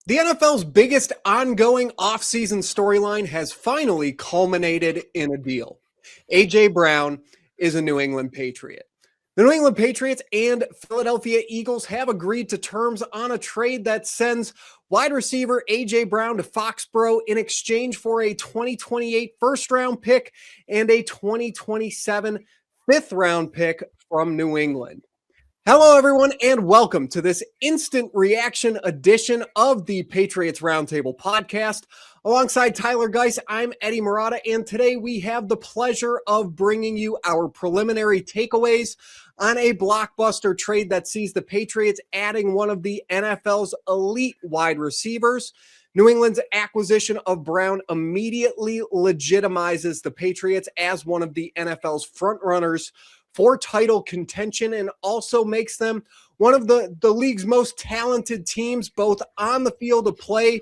The NFL's biggest ongoing offseason storyline has finally culminated in a deal. A.J. Brown is a New England Patriot. The New England Patriots and Philadelphia Eagles have agreed to terms on a trade that sends wide receiver A.J. Brown to Foxboro in exchange for a 2028 first-round pick and a 2027 fifth-round pick from New England. Hello, everyone, and welcome to this instant reaction edition of the Patriots Roundtable Podcast. Alongside Tyler Geis, I'm Eddie Murata, and today we have the pleasure of bringing you our preliminary takeaways on a blockbuster trade that sees the Patriots adding one of the NFL's elite wide receivers. New England's acquisition of Brown immediately legitimizes the Patriots as one of the NFL's frontrunners for title contention and also makes them one of the league's most talented teams, both on the field of play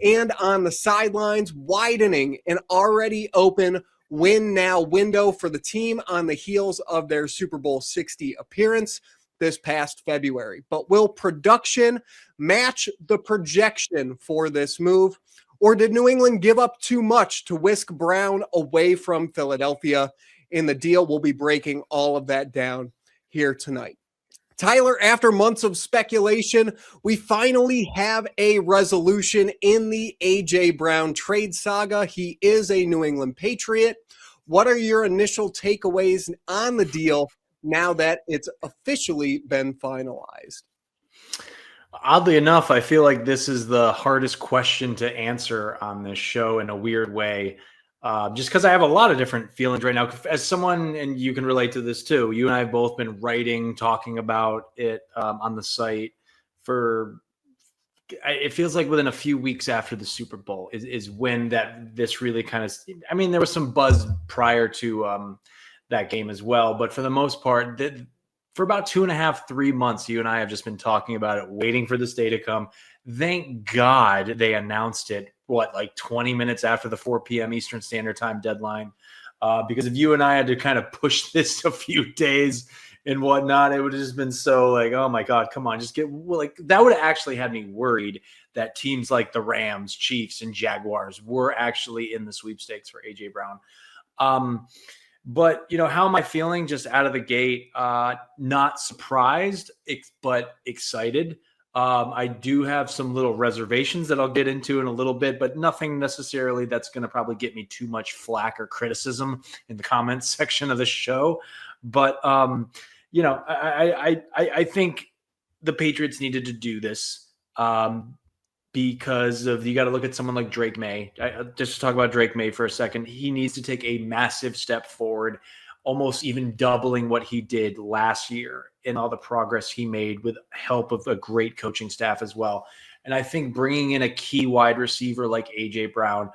and on the sidelines, widening an already open win-now window for the team on the heels of their Super Bowl 60 appearance this past February. But will production match the projection for this move, or did New England give up too much to whisk Brown away from Philadelphia in the deal? We'll be breaking all of that down here tonight. Tyler, after months of speculation, we finally have a resolution in the A.J. Brown trade saga. He is a New England Patriot. What are your initial takeaways on the deal now that it's officially been finalized? Oddly enough, I feel like this is the hardest question to answer on this show in a weird way. Just because I have a lot of different feelings right now. As someone, and you can relate to this too, you and I have both been writing, talking about it on the site for, it feels like within a few weeks after the Super Bowl is when this really kind of, I mean, there was some buzz prior to that game as well. But for the most part, for about 2.5, 3 months, you and I have just been talking about it, waiting for this day to come. Thank God they announced it, like 20 minutes after the 4 p.m. Eastern Standard Time deadline. Because if you and I had to kind of push this a few days and whatnot, it would have just been so like, oh my God, come on, just get, like, that would have actually had me worried that teams like the Rams, Chiefs, and Jaguars were actually in the sweepstakes for A.J. Brown. But, how am I feeling just out of the gate? Not surprised, but excited. I do have some little reservations that I'll get into in a little bit, but nothing necessarily that's going to probably get me too much flack or criticism in the comments section of the show. But, I think the Patriots needed to do this because you got to look at someone like Drake Maye. Just to talk about Drake Maye for a second, he needs to take a massive step forward, almost even doubling what he did last year and all the progress he made with help of a great coaching staff as well. And I think bringing in a key wide receiver like A.J. Brown,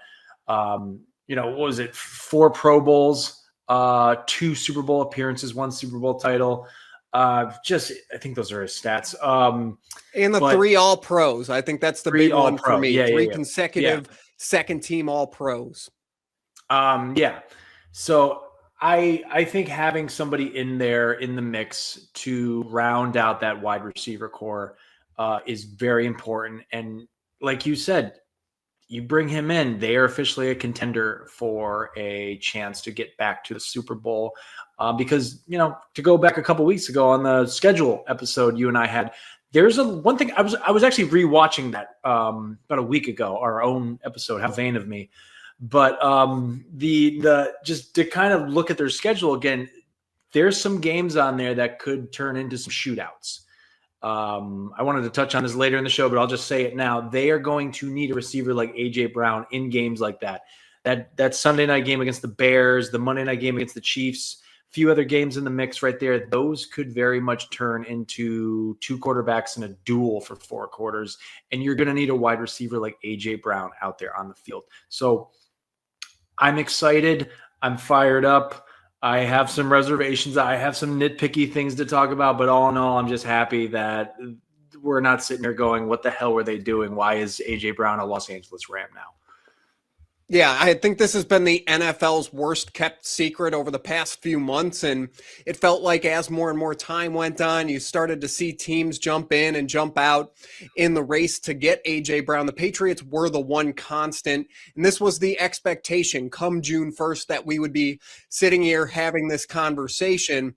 what was it? 4 Pro Bowls, 2 Super Bowl appearances, 1 Super Bowl title. I think those are his stats. And the 3 All-Pros. I think that's the big one for me. Yeah, 3 consecutive second-team All-Pros. So I think having somebody in there in the mix to round out that wide receiver core is very important. And like you said, you bring him in, they are officially a contender for a chance to get back to the Super Bowl. Because, to go back a couple weeks ago on the schedule episode you and I had, there's one thing I was actually rewatching that about a week ago, our own episode, How Vain of Me. But the just to kind of look at their schedule again, there's some games on there that could turn into some shootouts. I wanted to touch on this later in the show, but I'll just say it now. They are going to need a receiver like A.J. Brown in games like that. That Sunday night game against the Bears, the Monday night game against the Chiefs, a few other games in the mix right there. Those could very much turn into 2 quarterbacks in a duel for 4 quarters. And you're going to need a wide receiver like A.J. Brown out there on the field. So I'm excited. I'm fired up. I have some reservations. I have some nitpicky things to talk about, but all in all, I'm just happy that we're not sitting here going, what the hell were they doing? Why is A.J. Brown a Los Angeles Ram now? Yeah, I think this has been the NFL's worst kept secret over the past few months. And it felt like as more and more time went on, you started to see teams jump in and jump out in the race to get A.J. Brown. The Patriots were the one constant. And this was the expectation come June 1st that we would be sitting here having this conversation.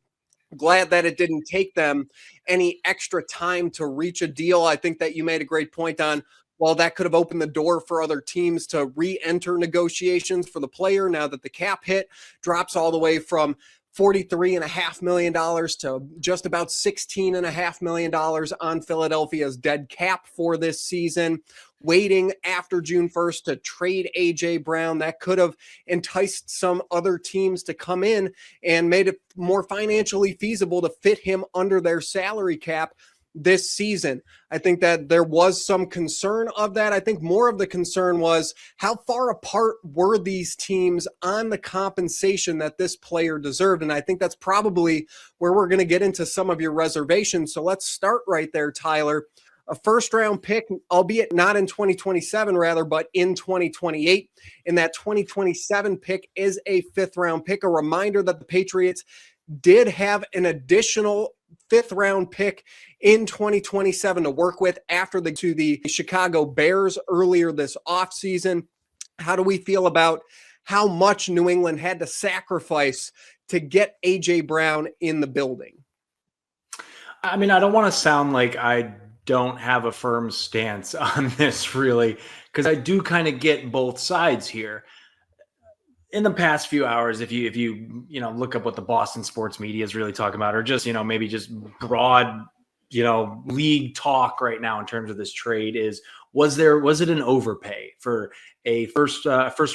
Glad that it didn't take them any extra time to reach a deal. I think that you made a great point on, well, that could have opened the door for other teams to re-enter negotiations for the player now that the cap hit drops all the way from $43.5 million to just about $16.5 million on Philadelphia's dead cap for this season. Waiting after June 1st to trade A.J. Brown, that could have enticed some other teams to come in and made it more financially feasible to fit him under their salary cap this season. I think that there was some concern of that. I think more of the concern was how far apart were these teams on the compensation that this player deserved. And I think that's probably where we're going to get into some of your reservations. So let's start right there, Tyler. A first-round pick, albeit not in 2027, rather, but in 2028. And that 2027 pick is a fifth-round pick. A reminder that the Patriots did have an additional fifth-round pick in 2027 to work with after the Chicago Bears earlier this offseason. How do we feel about how much New England had to sacrifice to get A.J. Brown in the building? I mean, I don't want to sound like I don't have a firm stance on this, really, because I do kind of get both sides here. In the past few hours, if you look up what the Boston sports media is really talking about, or just maybe just broad league talk right now in terms of this trade, was it an overpay for a first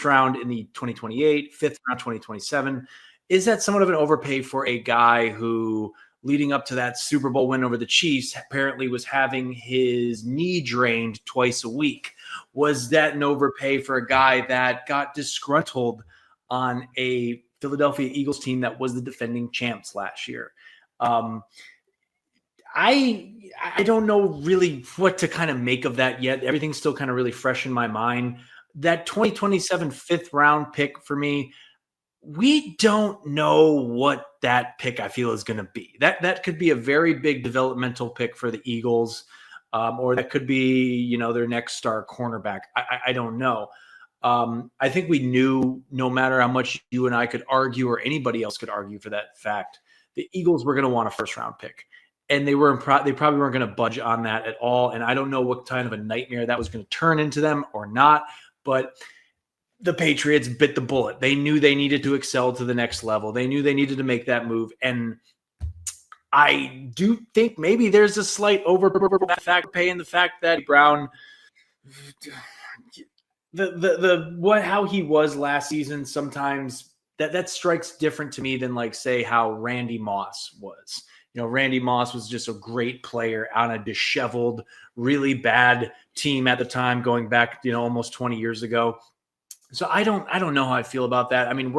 round in the 2028, fifth round 2027? Is that somewhat of an overpay for a guy who, leading up to that Super Bowl win over the Chiefs, apparently was having his knee drained twice a week? Was that an overpay for a guy that got disgruntled on a Philadelphia Eagles team that was the defending champs last year? I don't know really what to kind of make of that yet. Everything's still kind of really fresh in my mind. That 2027 fifth round pick for me, we don't know what that pick I feel is going to be. That could be a very big developmental pick for the Eagles, or that could be their next star cornerback. I don't know. I think we knew, no matter how much you and I could argue, or anybody else could argue for that fact, the Eagles were going to want a first round pick, and they probably weren't going to budge on that at all. And I don't know what kind of a nightmare that was going to turn into them or not, but the Patriots bit the bullet. They knew they needed to excel to the next level. They knew they needed to make that move. And I do think maybe there's a slight overpay in the fact that Brown, how he was last season, sometimes that strikes different to me than, like, say, how Randy Moss was. Randy Moss was just a great player on a disheveled, really bad team at the time, going back, almost 20 years ago. So I don't know how I feel about that. I mean,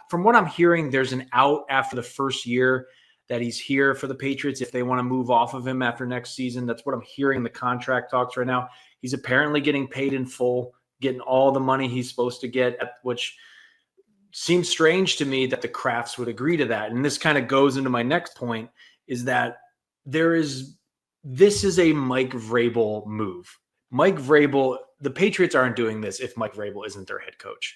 from what I'm hearing, there's an out after the first year that he's here for the Patriots if they want to move off of him after next season. That's what I'm hearing in the contract talks right now. He's apparently getting paid in full, getting all the money he's supposed to get, which seems strange to me that the Crafts would agree to that. And this kind of goes into my next point, is that this is a Mike Vrabel move. Mike Vrabel, the Patriots aren't doing this if Mike Vrabel isn't their head coach.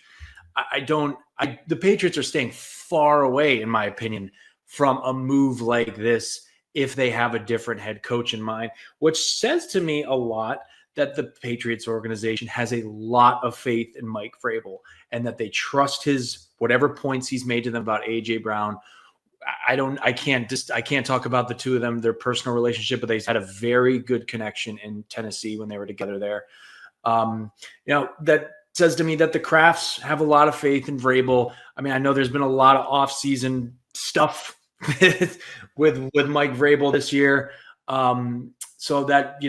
The Patriots are staying far away, in my opinion, from a move like this if they have a different head coach in mind, which says to me a lot that the Patriots organization has a lot of faith in Mike Vrabel and that they trust whatever points he's made to them about A.J. Brown. I can't talk about the two of them, their personal relationship, but they had a very good connection in Tennessee when they were together there. That says to me that the Crafts have a lot of faith in Vrabel. I mean, I know there's been a lot of off-season stuff with Mike Vrabel this year. So that,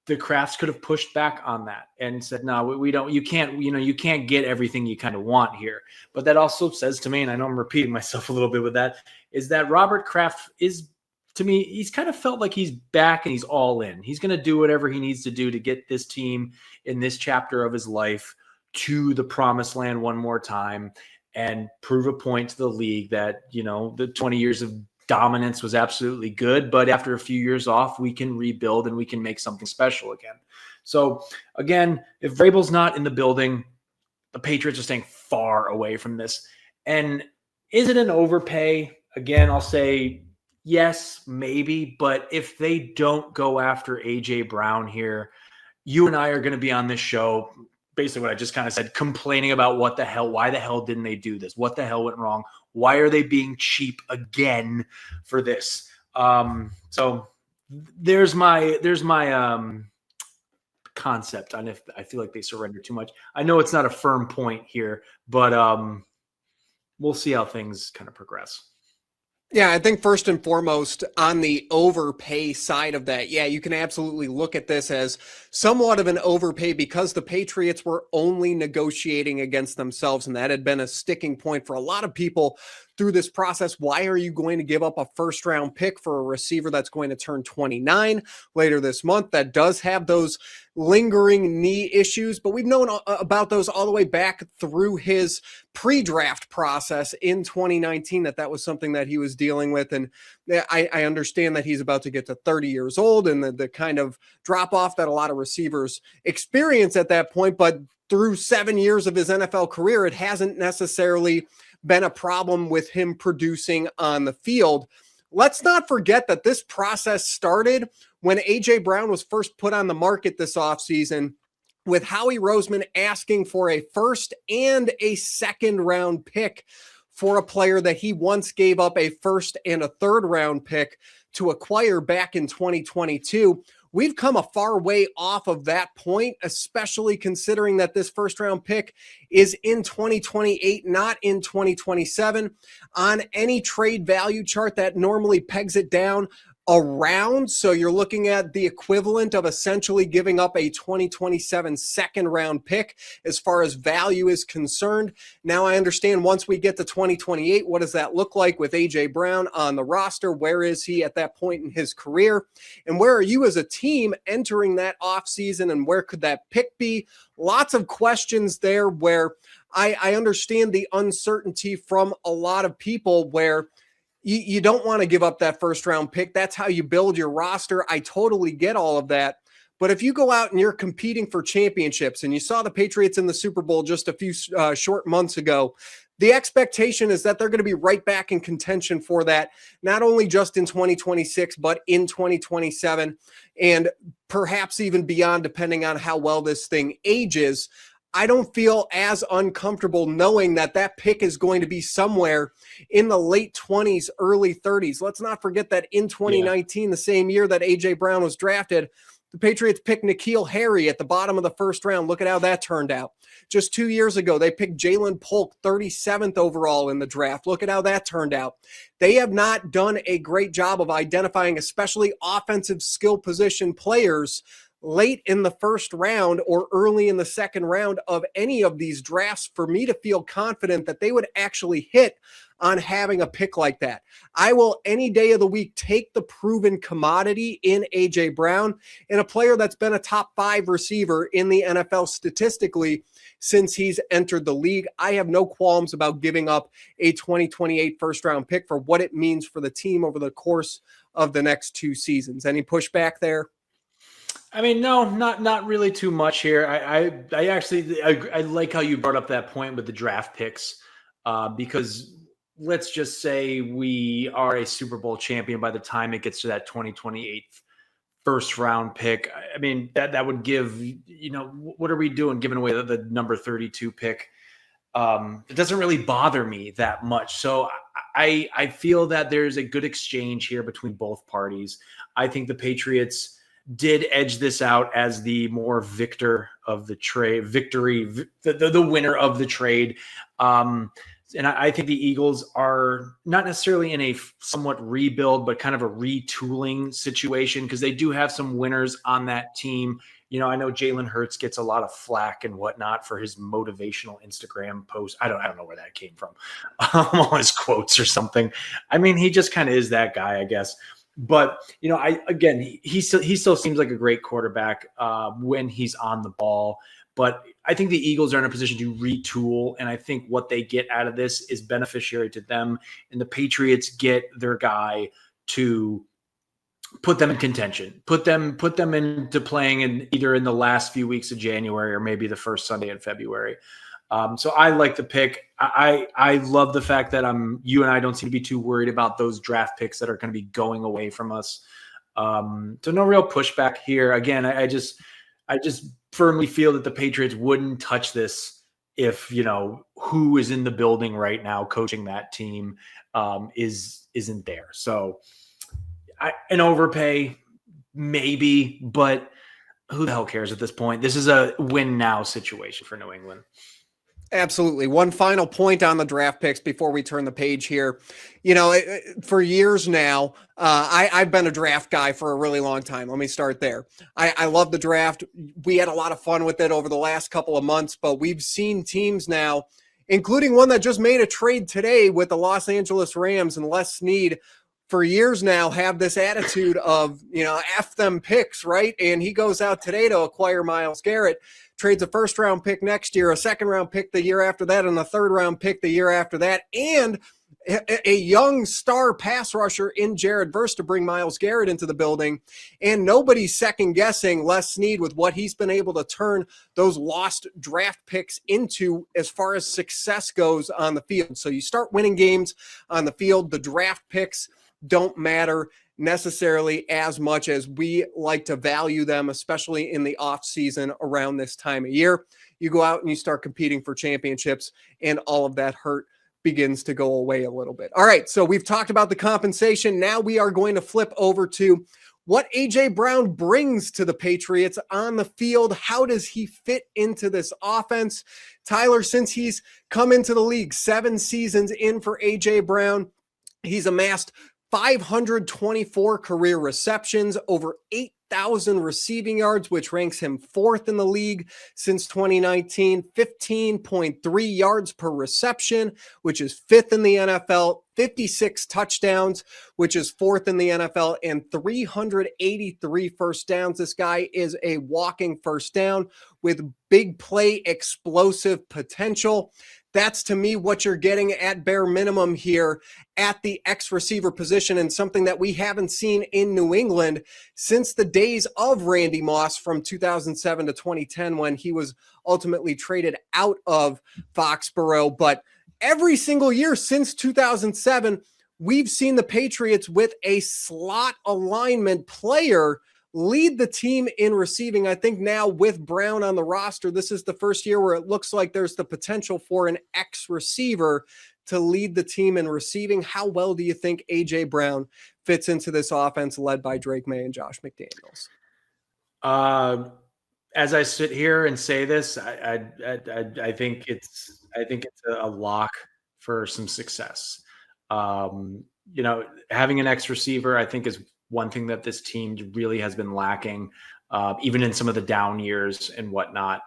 the Crafts could have pushed back on that and said, no, we don't, you can't get everything you kind of want here. But that also says to me, and I know I'm repeating myself a little bit with that, is that Robert Kraft is, to me, he's kind of felt like he's back and he's all in. He's going to do whatever he needs to do to get this team in this chapter of his life to the promised land one more time and prove a point to the league that, the 20 years of dominance was absolutely good, but after a few years off, we can rebuild and we can make something special again. So again, if Vrabel's not in the building, the Patriots are staying far away from this. And is it an overpay? Again, I'll say yes, maybe, but if they don't go after AJ Brown here, you and I are going to be on this show, basically what I just kind of said, complaining about why the hell didn't they do this? What the hell went wrong? Why are they being cheap again for this? So there's my concept on if I feel like they surrender too much. I know it's not a firm point here, but we'll see how things kind of progress. Yeah, I think first and foremost on the overpay side of that, yeah, you can absolutely look at this as somewhat of an overpay because the Patriots were only negotiating against themselves, and that had been a sticking point for a lot of people through this process. Why are you going to give up a first-round pick for a receiver that's going to turn 29 later this month that does have those lingering knee issues? But we've known about those all the way back through his pre-draft process in 2019, that was something that he was dealing with. And I understand that he's about to get to 30 years old and the kind of drop-off that a lot of receivers experience at that point. But through 7 years of his NFL career, it hasn't necessarily been a problem with him producing on the field. Let's not forget that this process started when A.J. Brown was first put on the market this offseason, with Howie Roseman asking for a first and a second round pick for a player that he once gave up a first and a third round pick to acquire back in 2022. We've come a far way off of that point, especially considering that this first round pick is in 2028, not in 2027. On any trade value chart that normally pegs it down around, so you're looking at the equivalent of essentially giving up a 2027 second round pick as far as value is concerned. Now I understand once we get to 2028, what does that look like with AJ Brown on the roster? Where is he at that point in his career? And where are you as a team entering that offseason, and where could that pick be? Lots of questions there where I understand the uncertainty from a lot of people where you don't want to give up that first round pick. That's how you build your roster. I totally get all of that. But if you go out and you're competing for championships, and you saw the Patriots in the Super Bowl just a few short months ago, the expectation is that they're going to be right back in contention for that, not only just in 2026, but in 2027, and perhaps even beyond, depending on how well this thing ages. I don't feel as uncomfortable knowing that that pick is going to be somewhere in the late 20s, early 30s. Let's not forget that in 2019, the same year that A.J. Brown was drafted, the Patriots picked N'Keal Harry at the bottom of the first round. Look at how that turned out. Just 2 years ago, they picked Jalen Polk, 37th overall in the draft. Look at how that turned out. They have not done a great job of identifying, especially offensive skill position players, late in the first round or early in the second round of any of these drafts for me to feel confident that they would actually hit on having a pick like that. I will any day of the week take the proven commodity in A.J. Brown, and a player that's been a top 5 receiver in the NFL statistically since he's entered the league. I have no qualms about giving up a 2028 first round pick for what it means for the team over the course of the next 2 seasons. Any pushback there? I mean, no, not really too much here. I actually like how you brought up that point with the draft picks, because let's just say we are a Super Bowl champion by the time it gets to that 2028 first round pick. I mean, that would give, what are we doing giving away the number 32 pick? It doesn't really bother me that much. So I feel that there's a good exchange here between both parties. I think the Patriots did edge this out as the more victor of the trade, the winner of the trade. And I think the Eagles are not necessarily in a somewhat rebuild, but kind of a retooling situation, because they do have some winners on that team. I know Jalen Hurts gets a lot of flack and whatnot for his motivational Instagram post. I don't know where that came from. All his quotes or something. I mean, he just kind of is that guy, I guess. But, he still seems like a great quarterback when he's on the ball. But I think the Eagles are in a position to retool, and I think what they get out of this is beneficiary to them, and the Patriots get their guy to put them in contention, put them into playing in either in the last few weeks of January or maybe the first Sunday in February. So I like the pick. I love the fact that you and I don't seem to be too worried about those draft picks that are going to be going away from us. So no real pushback here. Again, I just firmly feel that the Patriots wouldn't touch this if, who is in the building right now coaching that team isn't there. So an overpay, maybe, but who the hell cares at this point? This is a win now situation for New England. Absolutely. One final point on the draft picks before we turn the page here. For years now, I've been a draft guy for a really long time. Let me start there. I love the draft. We had a lot of fun with it over the last couple of months, but we've seen teams now, including one that just made a trade today with the Los Angeles Rams and Les Snead, for years now have this attitude of, F them picks, right? And he goes out today to acquire Myles Garrett, trades a first-round pick next year, a second-round pick the year after that, and a third-round pick the year after that, and a young star pass rusher in Jared Verse to bring Myles Garrett into the building. And nobody's second-guessing Les Snead with what he's been able to turn those lost draft picks into as far as success goes on the field. So you start winning games on the field, the draft picks don't matter necessarily as much as we like to value them, especially in the off season around this time of year. You go out and you start competing for championships, and all of that hurt begins to go away a little bit. All right, so we've talked about the compensation. Now we are going to flip over to what A.J. Brown brings to the Patriots on the field. How does he fit into this offense? Tyler, since he's come into the league, 7 seasons in for A.J. Brown, he's amassed 524 career receptions, over 8,000 receiving yards, which ranks him 4th in the league since 2019, 15.3 yards per reception, which is 5th in the NFL, 56 touchdowns, which is 4th in the NFL, and 383 first downs. This guy is a walking first down with big play explosive potential. That's, to me, what you're getting at bare minimum here at the X receiver position, and something that we haven't seen in New England since the days of Randy Moss from 2007 to 2010 when he was ultimately traded out of Foxboro. But every single year since 2007, we've seen the Patriots with a slot alignment player lead the team in receiving. I think now with Brown on the roster, this is the first year where it looks like there's the potential for an X receiver to lead the team in receiving. How well do you think A.J. Brown fits into this offense led by Drake Maye and Josh McDaniels? As I sit here and say this, I think it's a lock for some success. Having an X receiver, I think, is one thing that this team really has been lacking, even in some of the down years and whatnot.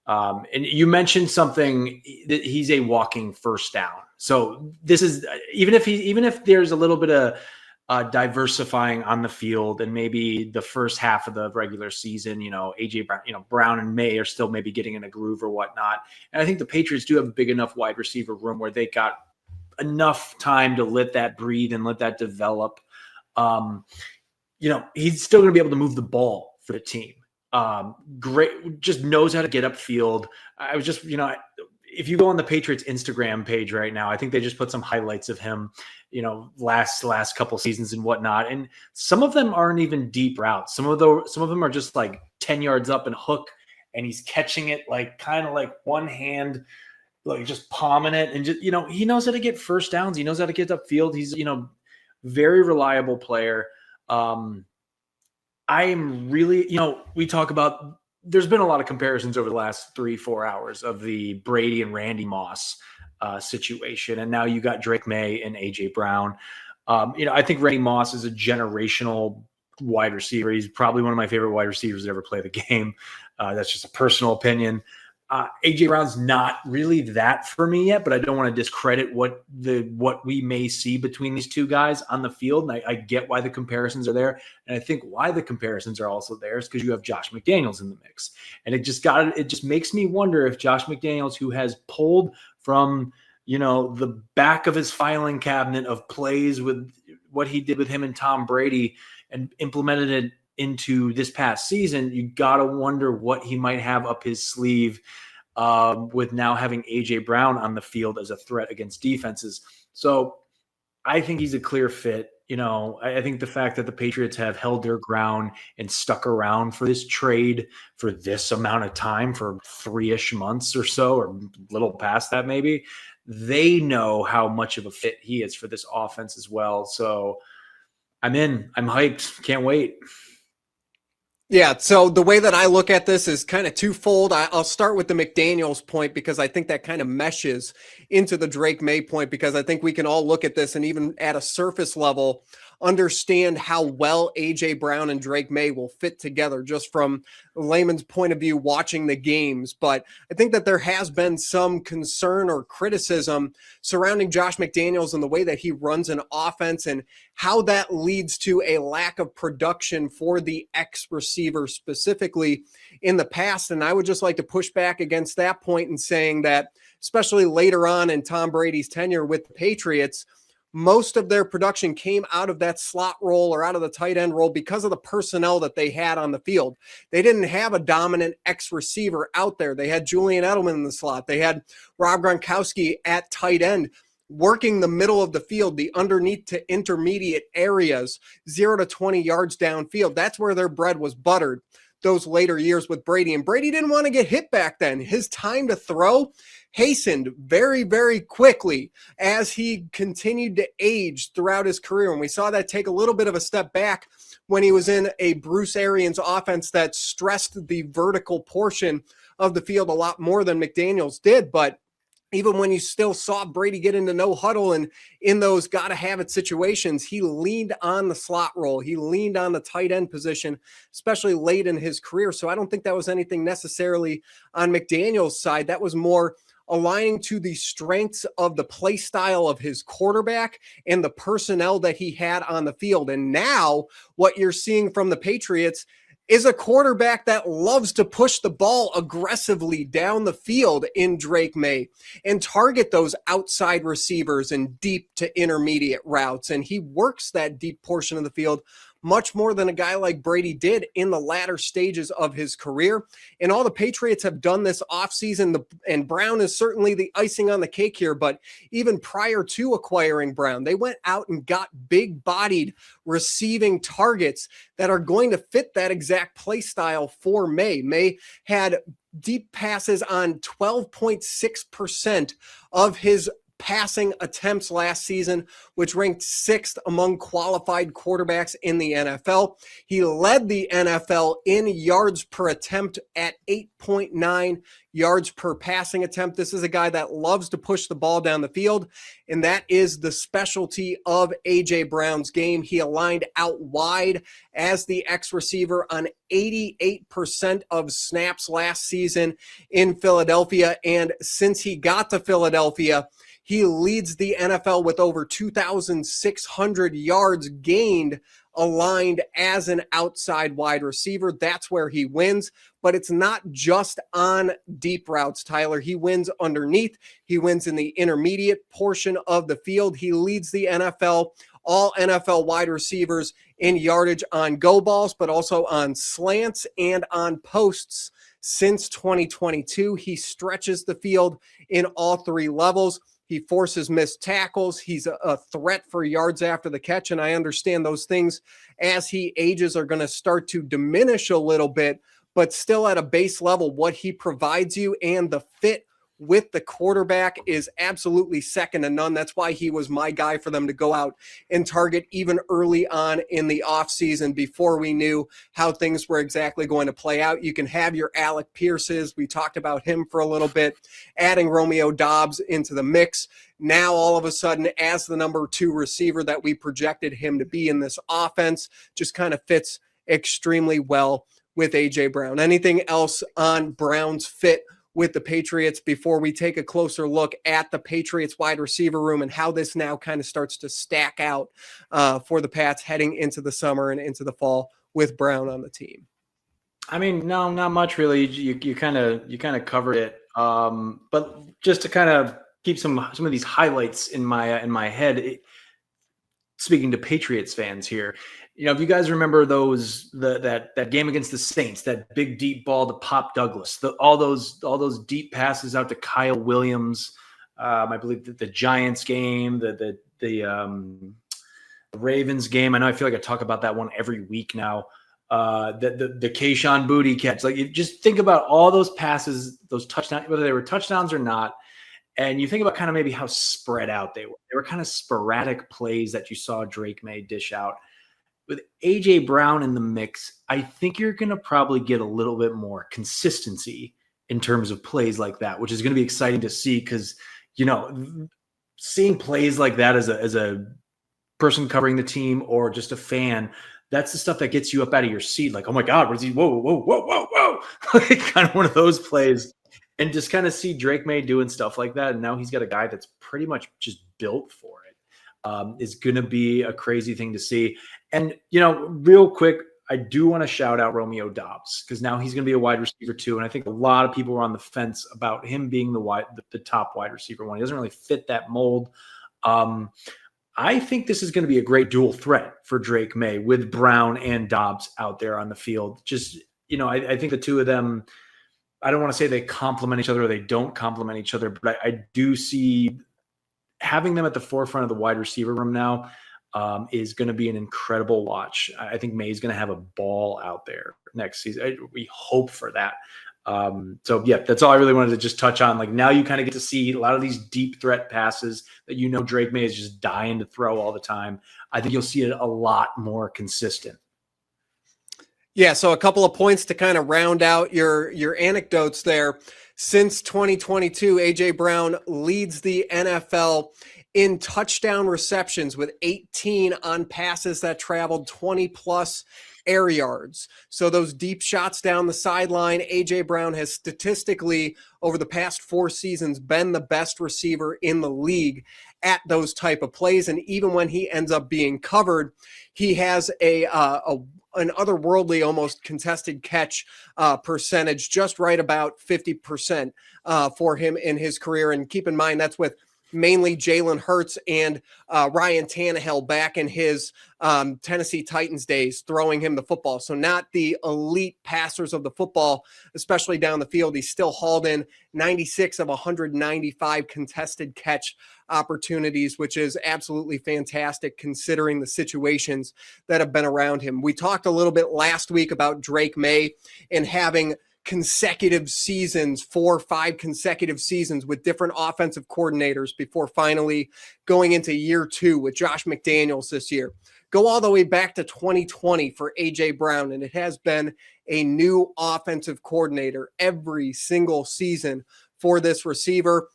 And you mentioned something that he's a walking first down. So this is even if there's a little bit of diversifying on the field, and maybe the first half of the regular season, A.J. Brown, Brown and May are still maybe getting in a groove or whatnot. And I think the Patriots do have a big enough wide receiver room where they got enough time to let that breathe and let that develop. He's still going to be able to move the ball for the team. Great, just knows how to get upfield. I was just, if you go on the Patriots Instagram page right now, I think they just put some highlights of him, last couple seasons and whatnot. And some of them aren't even deep routes. Some of them are just like 10 yards up and hook, and he's catching it kind of like one hand, like just palming it. And just, he knows how to get first downs. He knows how to get upfield. He's, very reliable player. I am really, we talk about, there's been a lot of comparisons over the last 3-4 hours of the Brady and Randy Moss situation. And now you got Drake Maye and A.J. Brown. I think Randy Moss is a generational wide receiver. He's probably one of my favorite wide receivers to ever play the game. That's just a personal opinion. AJ Brown's not really that for me yet, but I don't want to discredit what we may see between these two guys on the field. And I get why the comparisons are there. And I think why the comparisons are also there is because you have Josh McDaniels in the mix. And it just makes me wonder if Josh McDaniels, who has pulled from, the back of his filing cabinet of plays with what he did with him and Tom Brady and implemented it into this past season, you got to wonder what he might have up his sleeve with now having A.J. Brown on the field as a threat against defenses. So I think he's a clear fit. I think the fact that the Patriots have held their ground and stuck around for this trade for this amount of time, for 3-ish months or so, or a little past that maybe, they know how much of a fit he is for this offense as well. So I'm in. I'm hyped. Can't wait. Yeah, so the way that I look at this is kind of twofold. I'll start with the McDaniels point because I think that kind of meshes into the Drake Maye point, because I think we can all look at this and even at a surface level understand how well A.J. Brown and Drake Maye will fit together just from a layman's point of view watching the games. But I think that there has been some concern or criticism surrounding Josh McDaniels and the way that he runs an offense and how that leads to a lack of production for the X receiver specifically in the past. And I would just like to push back against that point in saying that, especially later on in Tom Brady's tenure with the Patriots, most of their production came out of that slot role or out of the tight end role because of the personnel that they had on the field. They didn't have a dominant X receiver out there. They had Julian Edelman in the slot. They had Rob Gronkowski at tight end, working the middle of the field, the underneath to intermediate areas, 0 to 20 yards downfield. That's where their bread was buttered those later years with Brady. And Brady didn't want to get hit back then. His time to throw hastened very, very quickly as he continued to age throughout his career. And we saw that take a little bit of a step back when he was in a Bruce Arians offense that stressed the vertical portion of the field a lot more than McDaniels did. But even when you still saw Brady get into no huddle and in those gotta have it situations, he leaned on the slot role. He leaned on the tight end position, especially late in his career. So I don't think that was anything necessarily on McDaniel's side. That was more aligning to the strengths of the play style of his quarterback and the personnel that he had on the field. And now what you're seeing from the Patriots is a quarterback that loves to push the ball aggressively down the field in Drake Maye and target those outside receivers and deep to intermediate routes. And he works that deep portion of the field much more than a guy like Brady did in the latter stages of his career. And all the Patriots have done this offseason, and Brown is certainly the icing on the cake here, but even prior to acquiring Brown, they went out and got big-bodied receiving targets that are going to fit that exact play style for Maye. Maye had deep passes on 12.6% of his passing attempts last season, which ranked 6th among qualified quarterbacks in the NFL. He led the NFL in yards per attempt at 8.9 yards per passing attempt. This is a guy that loves to push the ball down the field, and that is the specialty of A.J. Brown's game. He aligned out wide as the X receiver on 88% of snaps last season in Philadelphia, and since he got to Philadelphia, he leads the NFL with over 2,600 yards gained aligned as an outside wide receiver. That's where he wins, but it's not just on deep routes, Tyler. He wins underneath. He wins in the intermediate portion of the field. He leads the NFL, all NFL wide receivers in yardage on go balls, but also on slants and on posts since 2022. He stretches the field in all three levels. He forces missed tackles. He's a threat for yards after the catch. And I understand those things as he ages are going to start to diminish a little bit, but still at a base level, what he provides you and the fit with the quarterback is absolutely second to none. That's why he was my guy for them to go out and target even early on in the offseason before we knew how things were exactly going to play out. You can have your Alec Pierces. We talked about him for a little bit, adding Romeo Doubs into the mix. Now, all of a sudden, as the number 2 receiver that we projected him to be in this offense, just kind of fits extremely well with A.J. Brown. Anything else on Brown's fit with the Patriots before we take a closer look at the Patriots wide receiver room and how this now kind of starts to stack out for the Pats heading into the summer and into the fall with Brown on the team? I mean, no, not much really. You kind of covered it. But just to kind of keep some of these highlights in my head, speaking to Patriots fans here, if you guys remember that game against the Saints, that big deep ball to Pop Douglas, all those deep passes out to Kyle Williams, I believe the Giants game, the Ravens game. I know I feel like I talk about that one every week now. The Kayshon Boutte catch, like you just think about all those passes, those touchdowns, whether they were touchdowns or not. And you think about kind of maybe how spread out they were. They were kind of sporadic plays that you saw Drake Maye dish out. With A.J. Brown in the mix, I think you're going to probably get a little bit more consistency in terms of plays like that, which is going to be exciting to see because, seeing plays like that as a person covering the team or just a fan, that's the stuff that gets you up out of your seat. Like, oh my God, what is he? Whoa, whoa, whoa, whoa, whoa. Like kind of one of those plays. And just kind of see Drake Maye doing stuff like that. And now he's got a guy that's pretty much just built for it. Is going to be a crazy thing to see. And, real quick, I do want to shout out Romeo Doubs because now he's going to be a wide receiver too. And I think a lot of people were on the fence about him being the top wide receiver one. He doesn't really fit that mold. I think this is going to be a great dual threat for Drake Maye with Brown and Doubs out there on the field. Just, I think the two of them, I don't want to say they complement each other or they don't complement each other, but I do see having them at the forefront of the wide receiver room now is going to be an incredible watch. I think Maye's going to have a ball out there next season. We hope for that. So yeah, that's all I really wanted to just touch on. Like now you kind of get to see a lot of these deep threat passes that Drake Maye is just dying to throw all the time. I think you'll see it a lot more consistent. Yeah, so a couple of points to kind of round out your anecdotes there. Since 2022, A.J. Brown leads the NFL in touchdown receptions with 18 on passes that traveled 20-plus air yards. So those deep shots down the sideline, A.J. Brown has statistically, over the past 4 seasons, been the best receiver in the league at those type of plays. And even when he ends up being covered, he has an otherworldly, almost contested catch percentage, just right about 50% for him in his career. And keep in mind, that's with mainly Jalen Hurts and Ryan Tannehill back in his Tennessee Titans days, throwing him the football. So not the elite passers of the football, especially down the field. He's still hauled in 96 of 195 contested catch opportunities, which is absolutely fantastic considering the situations that have been around him. We talked a little bit last week about Drake Maye and having consecutive seasons, 4 or 5 consecutive seasons with different offensive coordinators before finally going into year 2 with Josh McDaniels this year. Go all the way back to 2020 for A.J. Brown, and it has been a new offensive coordinator every single season for this receiver.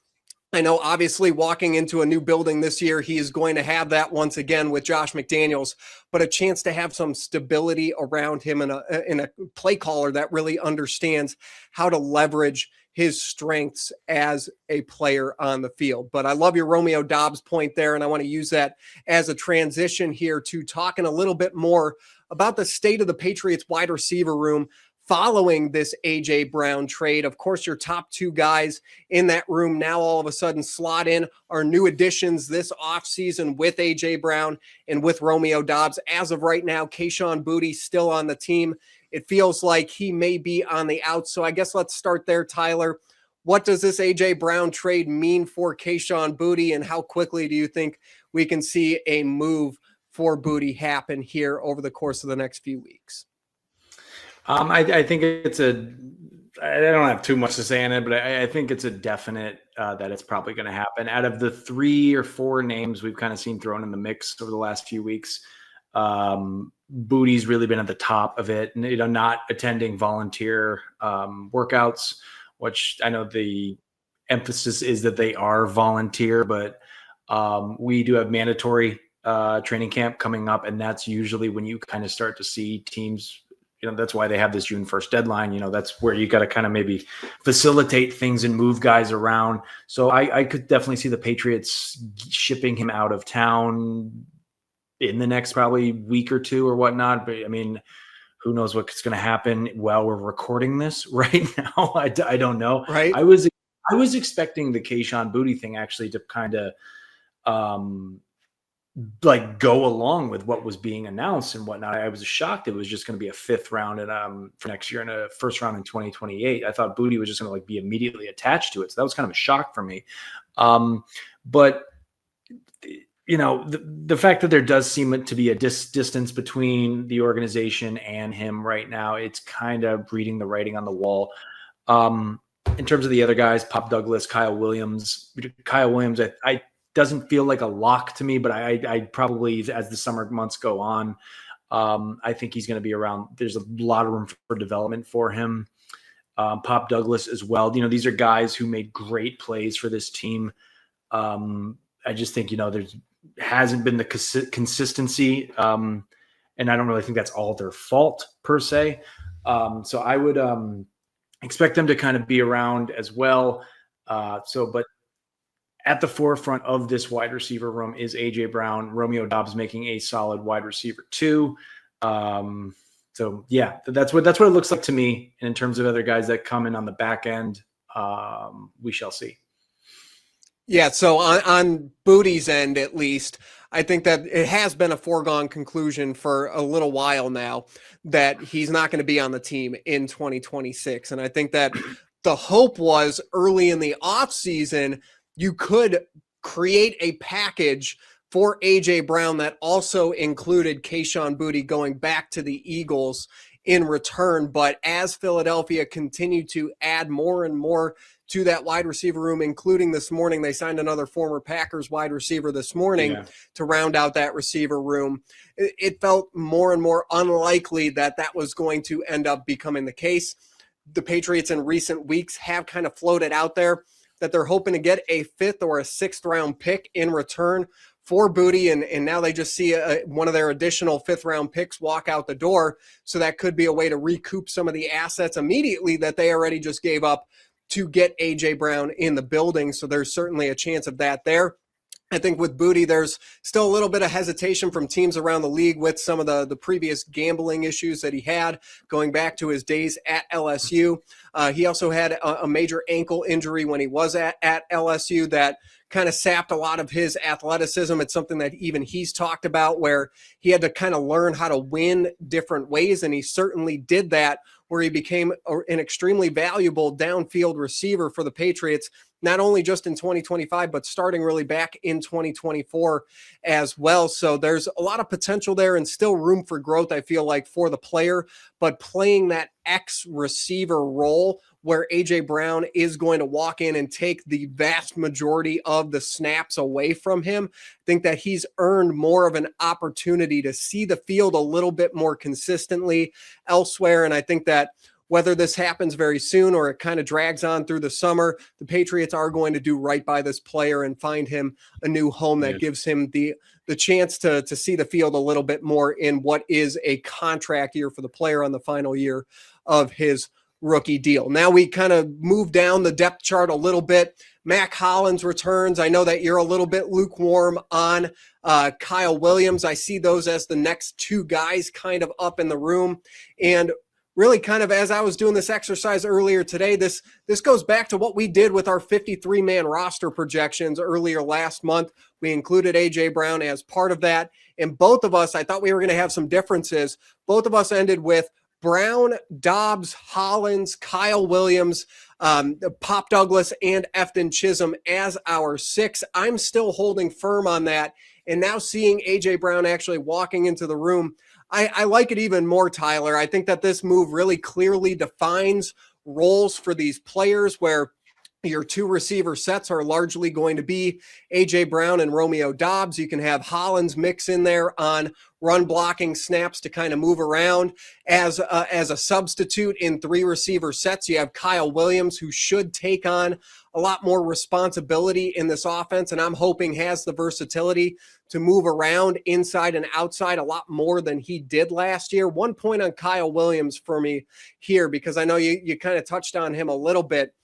I know obviously walking into a new building this year, he is going to have that once again with Josh McDaniels, but a chance to have some stability around him in a play caller that really understands how to leverage his strengths as a player on the field. But I love your Romeo Doubs point there, and I want to use that as a transition here to talking a little bit more about the state of the Patriots wide receiver room following this A.J. Brown trade. Of course, your top 2 guys in that room now all of a sudden slot in our new additions this offseason with A.J. Brown and with Romeo Doubs. As of right now, Kayshon Boutte still on the team. It feels like he may be on the out. So I guess let's start there, Tyler. What does this A.J. Brown trade mean for Kayshon Boutte, and how quickly do you think we can see a move for Boutte happen here over the course of the next few weeks? I think I don't have too much to say on it, but I think it's a definite that it's probably going to happen. Out of the 3 or 4 names we've kind of seen thrown in the mix over the last few weeks, Boutte's really been at the top of it, and not attending volunteer workouts, which I know the emphasis is that they are volunteer, but we do have mandatory training camp coming up, and that's usually when you kind of start to see teams that's why they have this June 1st deadline. That's where you got to kind of maybe facilitate things and move guys around. So I could definitely see the Patriots shipping him out of town in the next probably week or two or whatnot. But I mean, who knows what's going to happen while we're recording this right now? I don't know. Right. I was expecting the Kayshon Boutte thing actually to kind of like go along with what was being announced and whatnot. I was shocked it was just going to be a 5th round and for next year and a 1st round in 2028. I thought Boutte was just going to like be immediately attached to it. So that was kind of a shock for me. But the fact that there does seem to be a distance between the organization and him right now, it's kind of reading the writing on the wall. In terms of the other guys, Pop Douglas, Kyle Williams, I doesn't feel like a lock to me, but I probably, as the summer months go on, I think he's going to be around. There's a lot of room for development for him. Pop Douglas as well. These are guys who made great plays for this team. I just think, there's hasn't been the consistency. And I don't really think that's all their fault per se. So I would expect them to kind of be around as well. But at the forefront of this wide receiver room is A.J. Brown, Romeo Doubs making a solid wide receiver too. So yeah, that's what it looks like to me. And in terms of other guys that come in on the back end, we shall see. Yeah, so on Boutte's end, at least, I think that it has been a foregone conclusion for a little while now that he's not going to be on the team in 2026. And I think that the hope was early in the offseason, you could create a package for A.J. Brown that also included Kayshon Boutte going back to the Eagles in return. But as Philadelphia continued to add more and more to that wide receiver room, including this morning, they signed another former Packers wide receiver this morning to round out that receiver room. It felt more and more unlikely that was going to end up becoming the case. The Patriots in recent weeks have kind of floated out there that they're hoping to get a 5th or a 6th round pick in return for Boutte. And now they just see one of their additional 5th round picks walk out the door. So that could be a way to recoup some of the assets immediately that they already just gave up to get A.J. Brown in the building. So there's certainly a chance of that there. I think with Boutte, there's still a little bit of hesitation from teams around the league with some of the previous gambling issues that he had going back to his days at LSU. He also had a major ankle injury when he was at LSU that kind of sapped a lot of his athleticism. It's something that even he's talked about, where he had to kind of learn how to win different ways, and he certainly did that, where he became an extremely valuable downfield receiver for the Patriots, not only just in 2025, but starting really back in 2024 as well. So there's a lot of potential there and still room for growth, I feel like, for the player, but playing that X receiver role where A.J. Brown is going to walk in and take the vast majority of the snaps away from him. I think that he's earned more of an opportunity to see the field a little bit more consistently elsewhere. And I think that whether this happens very soon or it kind of drags on through the summer, the Patriots are going to do right by this player and find him a new home that gives him the chance to see the field a little bit more in what is a contract year for the player on the final year of his rookie deal. Now we kind of move down the depth chart a little bit. Mack Hollins returns. I know that you're a little bit lukewarm on Kyle Williams. I see those as the next 2 guys kind of up in the room. And really kind of as I was doing this exercise earlier today, this goes back to what we did with our 53-man roster projections earlier last month. We included A.J. Brown as part of that. And both of us, I thought we were going to have some differences. Both of us ended with Brown, Doubs, Hollins, Kyle Williams, Pop Douglas, and Efton Chisholm as our 6. I'm still holding firm on that. And now seeing A.J. Brown actually walking into the room, I like it even more, Tyler. I think that this move really clearly defines roles for these players where your 2 receiver sets are largely going to be A.J. Brown and Romeo Doubs. You can have Hollins mix in there on run blocking snaps to kind of move around as a substitute in 3 receiver sets. You have Kyle Williams, who should take on a lot more responsibility in this offense, and I'm hoping has the versatility to move around inside and outside a lot more than he did last year. 1 point on Kyle Williams for me here, because I know you kind of touched on him a little bit.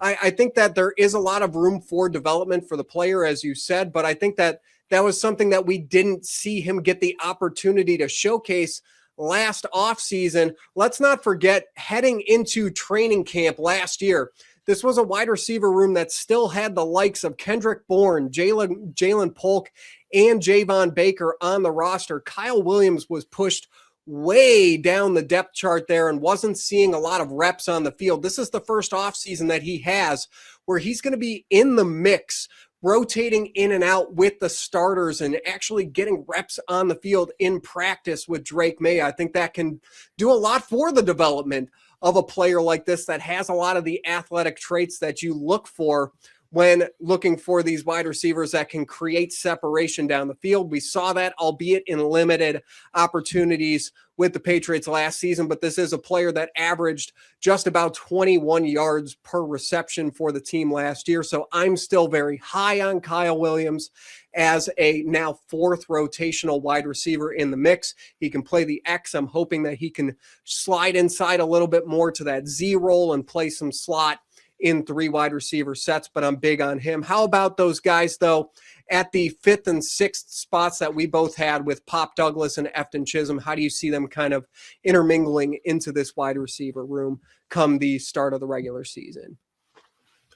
I think that there is a lot of room for development for the player, as you said, but I think that was something that we didn't see him get the opportunity to showcase last offseason. Let's not forget, heading into training camp last year, this was a wide receiver room that still had the likes of Kendrick Bourne, Jalen Polk, and Javon Baker on the roster. Kyle Williams was pushed way down the depth chart there and wasn't seeing a lot of reps on the field. This is the first offseason that he has where he's going to be in the mix, rotating in and out with the starters and actually getting reps on the field in practice with Drake Maye. I think that can do a lot for the development of a player like this that has a lot of the athletic traits that you look for when looking for these wide receivers that can create separation down the field. We saw that, albeit in limited opportunities with the Patriots last season, but this is a player that averaged just about 21 yards per reception for the team last year. So I'm still very high on Kyle Williams as a now fourth rotational wide receiver in the mix. He can play the X. I'm hoping that he can slide inside a little bit more to that Z role and play some slot in 3 wide receiver sets, but I'm big on him. How about those guys, though, at the 5th and 6th spots that we both had with Pop Douglas and Efton Chisholm? How do you see them kind of intermingling into this wide receiver room come the start of the regular season?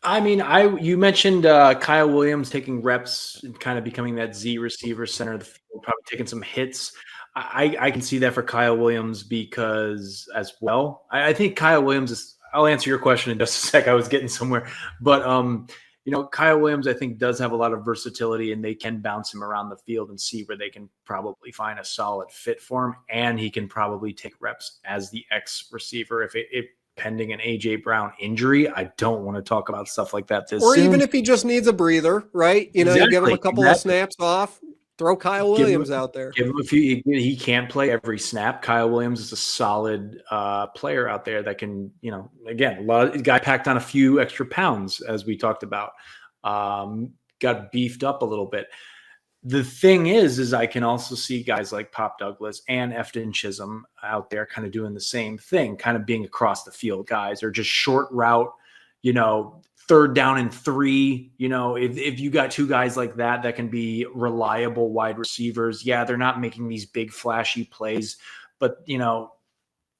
I mean, you mentioned Kyle Williams taking reps and kind of becoming that Z receiver center of the field, probably taking some hits. I can see that for Kyle Williams because as well. I think Kyle Williams is, I'll answer your question in just a sec. I was getting somewhere, but Kyle Williams, I think, does have a lot of versatility, and they can bounce him around the field and see where they can probably find a solid fit for him. And he can probably take reps as the X receiver if pending an AJ Brown injury. I don't want to talk about stuff like that this soon. Even if he just needs a breather, right? You give him a couple of snaps off. Throw Kyle Williams out there. Give him a few. He can't play every snap. Kyle Williams is a solid player out there that can, again, guy packed on a few extra pounds, as we talked about. Got beefed up a little bit. The thing is I can also see guys like Pop Douglas and Efton Chisholm out there kind of doing the same thing, kind of being across the field guys, or just short route, 3rd down and 3, if you got 2 guys like that can be reliable wide receivers. Yeah, they're not making these big flashy plays, but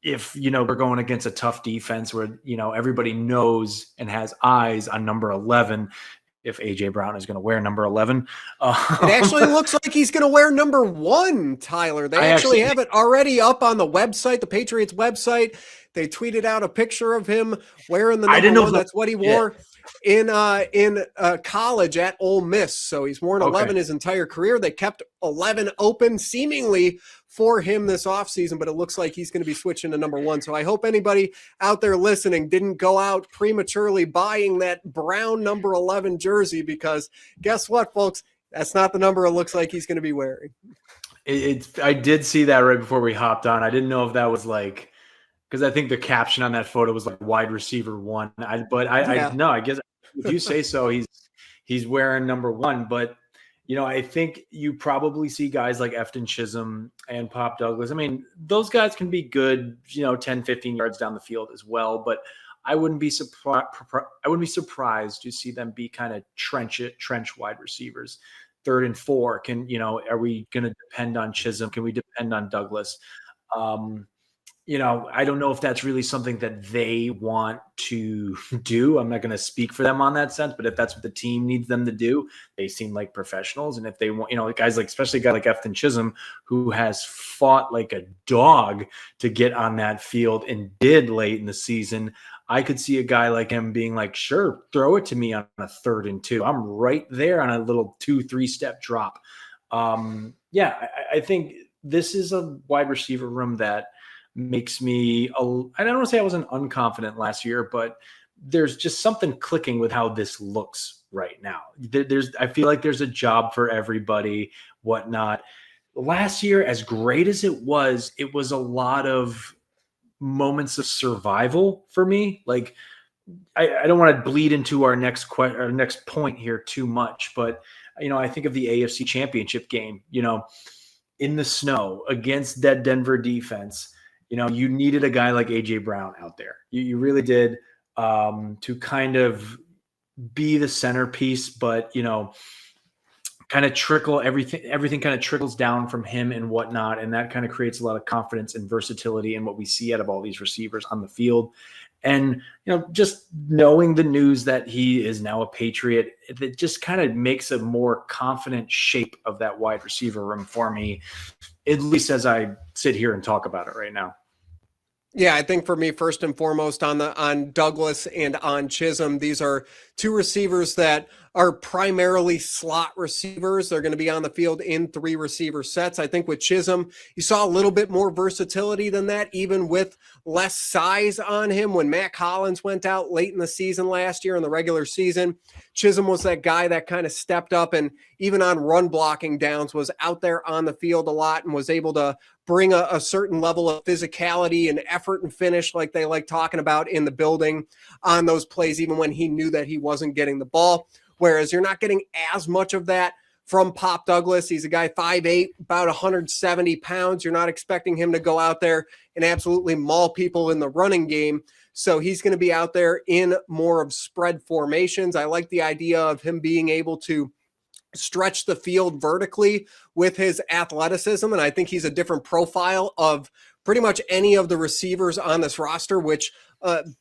if we're going against a tough defense where everybody knows and has eyes on number 11, if AJ Brown is going to wear number 11, it actually looks like he's going to wear number 1, Tyler. They actually have it already up on the website, the Patriots website. They tweeted out a picture of him wearing the number 1. That's what he wore in college at Ole Miss. So he's worn 11 his entire career. They kept 11 open seemingly for him this offseason, but it looks like he's going to be switching to number 1. So I hope anybody out there listening didn't go out prematurely buying that brown number 11 jersey, because guess what, folks? That's not the number it looks like he's going to be wearing. I did see that right before we hopped on. I didn't know if that was like, because I think the caption on that photo was like wide receiver 1. I guess if you say so, he's wearing number 1. But I think you probably see guys like Efton Chisholm and Pop Douglas. I mean, those guys can be good, 10, 15 yards down the field as well. But I wouldn't be surprised to see them be kind of trench wide receivers. 3rd and 4. Are we going to depend on Chisholm? Can we depend on Douglas? I don't know if that's really something that they want to do. I'm not going to speak for them on that sense, but if that's what the team needs them to do, they seem like professionals. And if they want, guys like, especially a guy like Efton Chisholm, who has fought like a dog to get on that field and did late in the season, I could see a guy like him being like, sure, throw it to me on a 3rd and 2. I'm right there on a little 2-3 step drop. I think this is a wide receiver room that makes me, I don't want to say I wasn't unconfident last year, but there's just something clicking with how this looks right now. I feel like there's a job for everybody, whatnot. Last year, as great as it was a lot of moments of survival for me. Like I don't want to bleed into our next point here too much, but I think of the AFC Championship game, in the snow against that Denver defense. You needed a guy like AJ Brown out there. You really did, to kind of be the centerpiece, but kind of trickle everything kind of trickles down from him and whatnot. And that kind of creates a lot of confidence and versatility in what we see out of all these receivers on the field. And, just knowing the news that he is now a Patriot, it just kind of makes a more confident shape of that wide receiver room for me, at least as I sit here and talk about it right now. Yeah, I think for me, first and foremost, on Douglas and on Chisholm, these are two receivers that are primarily slot receivers. They're going to be on the field in 3 receiver sets. I think with Chisholm, you saw a little bit more versatility than that, even with less size on him. When Matt Collins went out late in the season last year in the regular season, Chisholm was that guy that kind of stepped up and even on run blocking downs was out there on the field a lot and was able to bring a certain level of physicality and effort and finish like they like talking about in the building on those plays, even when he knew that he wasn't getting the ball. Whereas you're not getting as much of that from Pop Douglas. He's a guy 5'8", about 170 pounds. You're not expecting him to go out there and absolutely maul people in the running game. So he's going to be out there in more of spread formations. I like the idea of him being able to stretch the field vertically with his athleticism. And I think he's a different profile of pretty much any of the receivers on this roster, which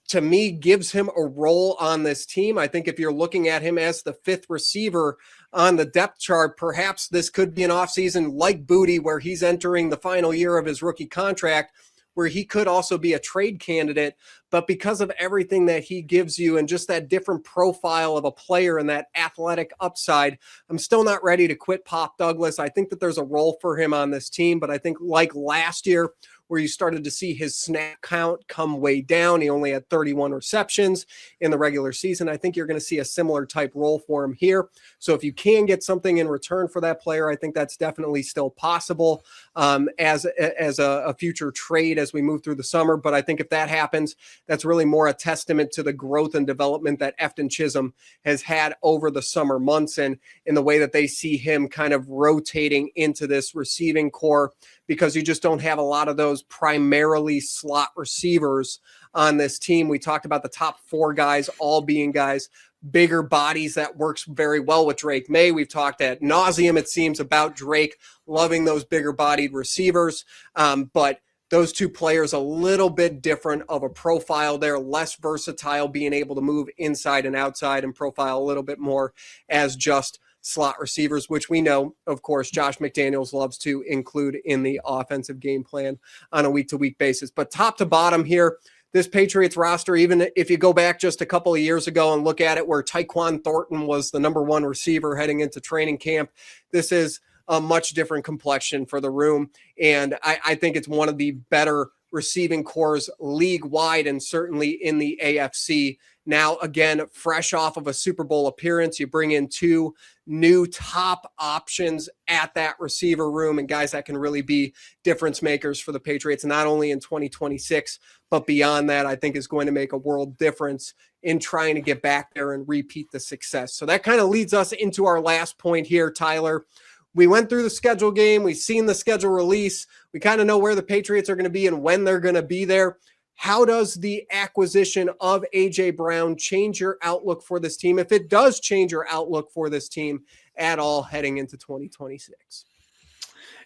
to me gives him a role on this team. I think if you're looking at him as the 5th receiver on the depth chart, perhaps this could be an offseason like Booty, where he's entering the final year of his rookie contract, where he could also be a trade candidate. But because of everything that he gives you and just that different profile of a player and that athletic upside, I'm still not ready to quit Pop Douglas. I think that there's a role for him on this team, but I think like last year, where you started to see his snap count come way down. He only had 31 receptions in the regular season. I think you're going to see a similar type role for him here. So if you can get something in return for that player, I think that's definitely still possible as a future trade as we move through the summer. But I think if that happens, that's really more a testament to the growth and development that Efton Chisholm has had over the summer months and in the way that they see him kind of rotating into this receiving core, because you just don't have a lot of those primarily slot receivers on this team. We talked about the top 4 guys all being guys, bigger bodies. That works very well with Drake Maye. We've talked ad nauseum, it seems, about Drake loving those bigger bodied receivers. But those two players a little bit different of a profile there, less versatile, being able to move inside and outside and profile a little bit more as just slot receivers, which we know, of course, Josh McDaniels loves to include in the offensive game plan on a week-to-week basis. But top to bottom here, this Patriots roster, even if you go back just a couple of years ago and look at it where Tyquan Thornton was the number 1 receiver heading into training camp, this is a much different complexion for the room. And I think it's one of the better receiving cores league-wide and certainly in the AFC. Now, again, fresh off of a Super Bowl appearance, you bring in 2 new top options at that receiver room and guys that can really be difference makers for the Patriots, not only in 2026, but beyond that. I think is going to make a world difference in trying to get back there and repeat the success. So that kind of leads us into our last point here, Tyler. We went through the schedule game. We've seen the schedule release. We kind of know where the Patriots are going to be and when they're going to be there. How does the acquisition of A.J. Brown change your outlook for this team, if it does change your outlook for this team at all heading into 2026?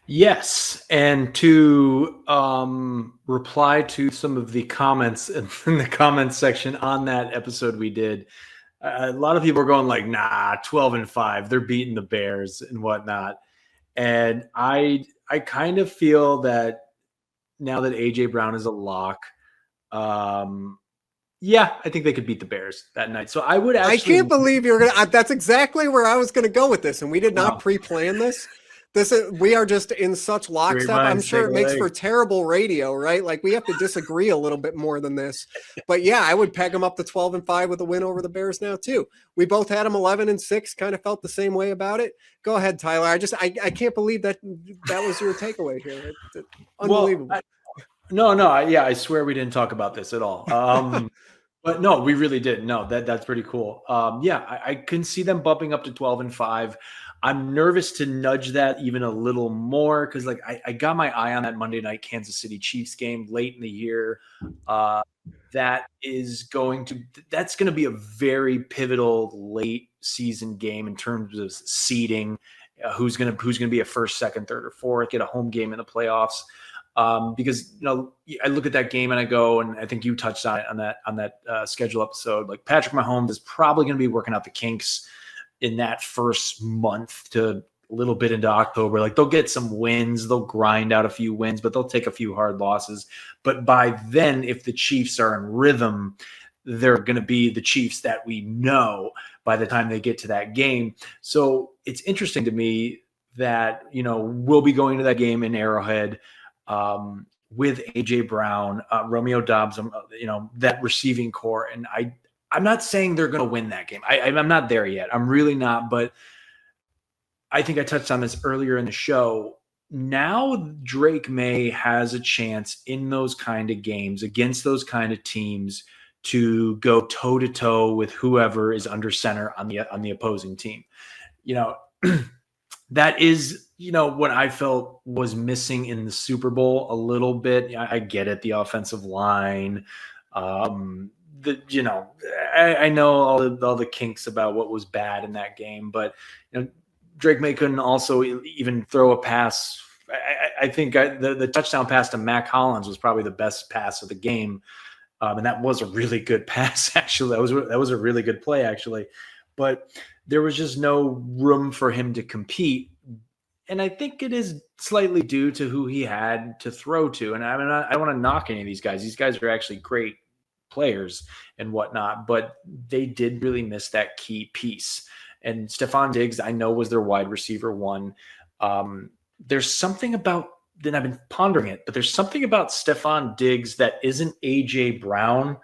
Yes. And to reply to some of the comments in the comments section on that episode we did, a lot of people are going like, nah, 12-5, they're beating the Bears and whatnot. And I kind of feel that now that A.J. Brown is a lock, yeah, I think they could beat the Bears that night. So I would actually. I can't believe you're going to. That's exactly where I was going to go with this. And we did not pre-plan this. We are just in such lockstep. I'm sure it makes for terrible radio, right? Like we have to disagree a little bit more than this. But yeah, I would peg them up to 12-5 with a win over the Bears now too. We both had them 11-6, kind of felt the same way about it. Go ahead, Tyler. I can't believe that was your takeaway here. It's unbelievable. No. Yeah, I swear we didn't talk about this at all. But no, we really did. No, that's pretty cool. I can see them bumping up to 12-5. I'm nervous to nudge that even a little more because, like, I got my eye on that Monday night Kansas City Chiefs game late in the year. That's going to be a very pivotal late season game in terms of seeding. Who's going to be a first, second, third, or fourth, get a home game in the playoffs. Because I look at that game and I go, and I think you touched on it on that schedule episode. Like, Patrick Mahomes is probably going to be working out the kinks in that first month to a little bit into October. Like, they'll get some wins, they'll grind out a few wins, but they'll take a few hard losses. But by then, if the Chiefs are in rhythm, they're going to be the Chiefs that we know by the time they get to that game. So it's interesting to me that we'll be going to that game in Arrowhead. With AJ Brown, Romeo Doubs, that receiving core. And I'm not saying they're going to win that game. I'm not there yet. I'm really not. But I think I touched on this earlier in the show. Now Drake Maye has a chance in those kind of games against those kind of teams to go toe to toe with whoever is under center on the opposing team. That is, what I felt was missing in the Super Bowl a little bit. I get it, the offensive line. I know all the kinks about what was bad in that game, but Drake Maye couldn't also even throw a pass. I think the touchdown pass to Mac Hollins was probably the best pass of the game, and that was a really good pass. Actually, that was a really good play, actually, but there was just no room for him to compete. And I think it is slightly due to who he had to throw to. And I don't want to knock any of these guys. These guys are actually great players and whatnot, but they did really miss that key piece. And Stephon Diggs, I know, was their wide receiver one. There's something about, then I've been pondering it, but there's something about Stephon Diggs that isn't A.J. Brown.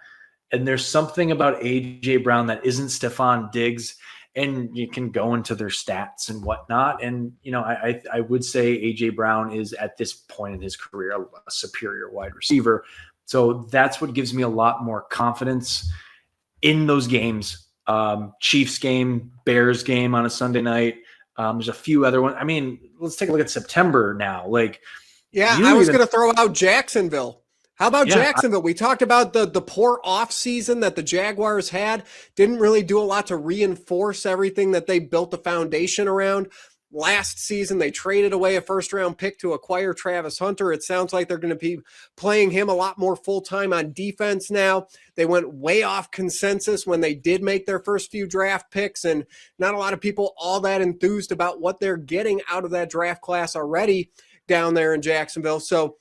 And there's something about A.J. Brown that isn't Stephon Diggs. And you can go into their stats and whatnot. And, I would say A.J. Brown is, at this point in his career, a superior wide receiver. So that's what gives me a lot more confidence in those games. Chiefs game, Bears game on a Sunday night. There's a few other ones. I mean, let's take a look at September now. I was going to throw out Jacksonville. How about Jacksonville? We talked about the poor offseason that the Jaguars had. Didn't really do a lot to reinforce everything that they built the foundation around. Last season, they traded away a first-round pick to acquire Travis Hunter. It sounds like they're going to be playing him a lot more full-time on defense now. They went way off consensus when they did make their first few draft picks, and not a lot of people all that enthused about what they're getting out of that draft class already down there in Jacksonville. So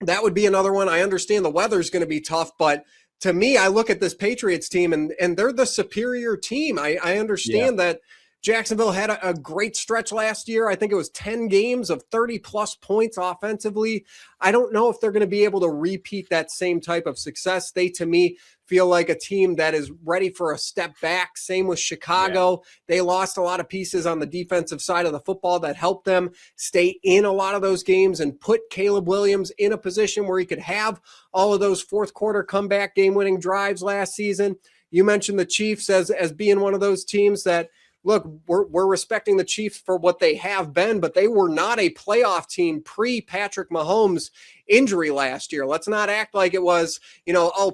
that would be another one. I understand the weather's going to be tough, but to me, I look at this Patriots team and they're the superior team. I understand that Jacksonville had a great stretch last year. I think it was 10 games of 30-plus points offensively. I don't know if they're going to be able to repeat that same type of success. They, to me, feel like a team that is ready for a step back. Same with Chicago. They lost a lot of pieces on the defensive side of the football that helped them stay in a lot of those games and put Caleb Williams in a position where he could have all of those fourth-quarter comeback game-winning drives last season. You mentioned the Chiefs as being one of those teams that, look, we're respecting the Chiefs for what they have been, but they were not a playoff team pre-Patrick Mahomes injury last year. Let's not act like it was,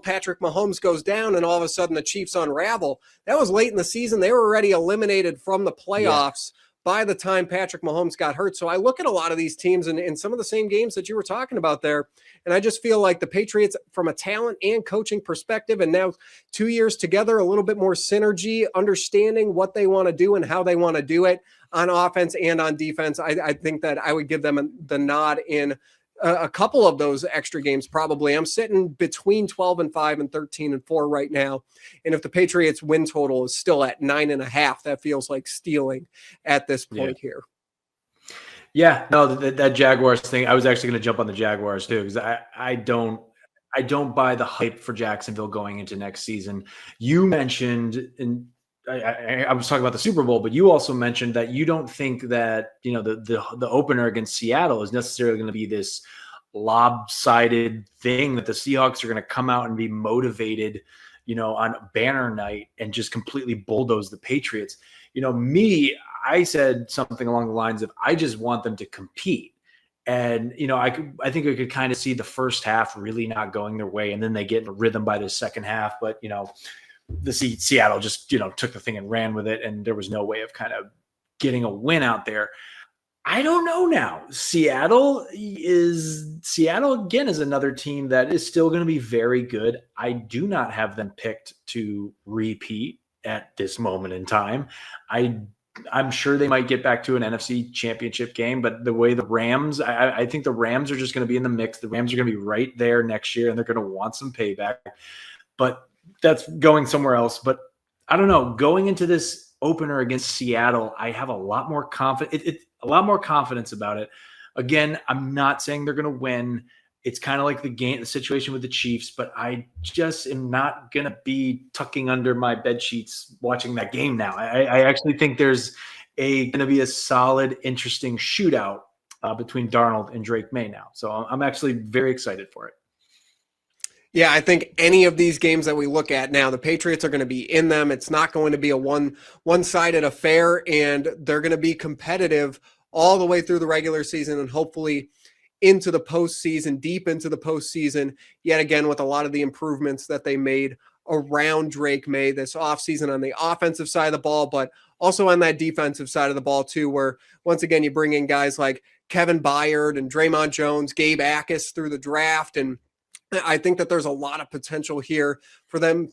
Patrick Mahomes goes down and all of a sudden the Chiefs unravel. That was late in the season. They were already eliminated from the playoffs by the time Patrick Mahomes got hurt. So I look at a lot of these teams in some of the same games that you were talking about there, and I just feel like the Patriots, from a talent and coaching perspective, and now 2 years together, a little bit more synergy, understanding what they want to do and how they want to do it on offense and on defense. I think that I would give them the nod in a couple of those extra games. Probably I'm sitting between 12-5 and 13-4 right now. And if the Patriots win total is still at 9.5, that feels like stealing at this point here. Yeah, no, that Jaguars thing, I was actually going to jump on the Jaguars too, because I don't buy the hype for Jacksonville going into next season. You mentioned, and I was talking about the Super Bowl, but you also mentioned that you don't think that, the opener against Seattle is necessarily going to be this lopsided thing, that the Seahawks are going to come out and be motivated, on banner night and just completely bulldoze the Patriots. I said something along the lines of, I just want them to compete. And, I think we could kind of see the first half really not going their way. And then they get in a rhythm by the second half. But, Seattle just, took the thing and ran with it. And there was no way of kind of getting a win out there. I don't know now. Seattle again is another team that is still going to be very good. I do not have them picked to repeat at this moment in time. I'm sure they might get back to an NFC championship game, but the way the Rams, I think the Rams are just going to be in the mix. The Rams are going to be right there next year, and they're going to want some payback. But that's going somewhere else. But I don't know. Going into this opener against Seattle, I have a lot more confidence about it. Again, I'm not saying they're going to win. It's kind of like the situation with the Chiefs, but I just am not going to be tucking under my bed sheets watching that game now. I actually think there's going to be a solid, interesting shootout between Darnold and Drake Maye now. So I'm actually very excited for it. Yeah, I think any of these games that we look at now, the Patriots are going to be in them. It's not going to be a one-sided affair, and they're going to be competitive all the way through the regular season and hopefully into the postseason, deep into the postseason, yet again with a lot of the improvements that they made around Drake Maye this offseason on the offensive side of the ball, but also on that defensive side of the ball too, where once again you bring in guys like Kevin Byard and Draymond Jones, Gabe Akis through the draft, and I think that there's a lot of potential here for them.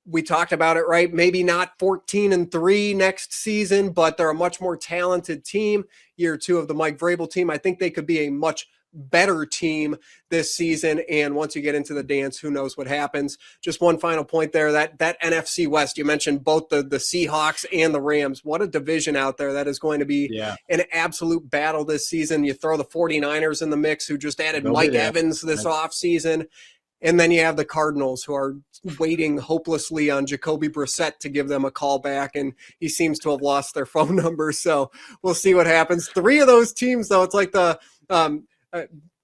We talked about it, right? Maybe not 14-3 next season, but they're a much more talented team. Year two of the Mike Vrabel team, I think they could be a much better team this season. And once you get into the dance, who knows what happens. Just one final point there, that NFC West, you mentioned both the Seahawks and the Rams. What a division out there. That is going to be an absolute battle this season. You throw the 49ers in the mix, who just added Mike Evans this offseason. And then you have the Cardinals, who are waiting hopelessly on Jacoby Brissett to give them a call back, and he seems to have lost their phone number. So we'll see what happens. Three of those teams, though, it's like the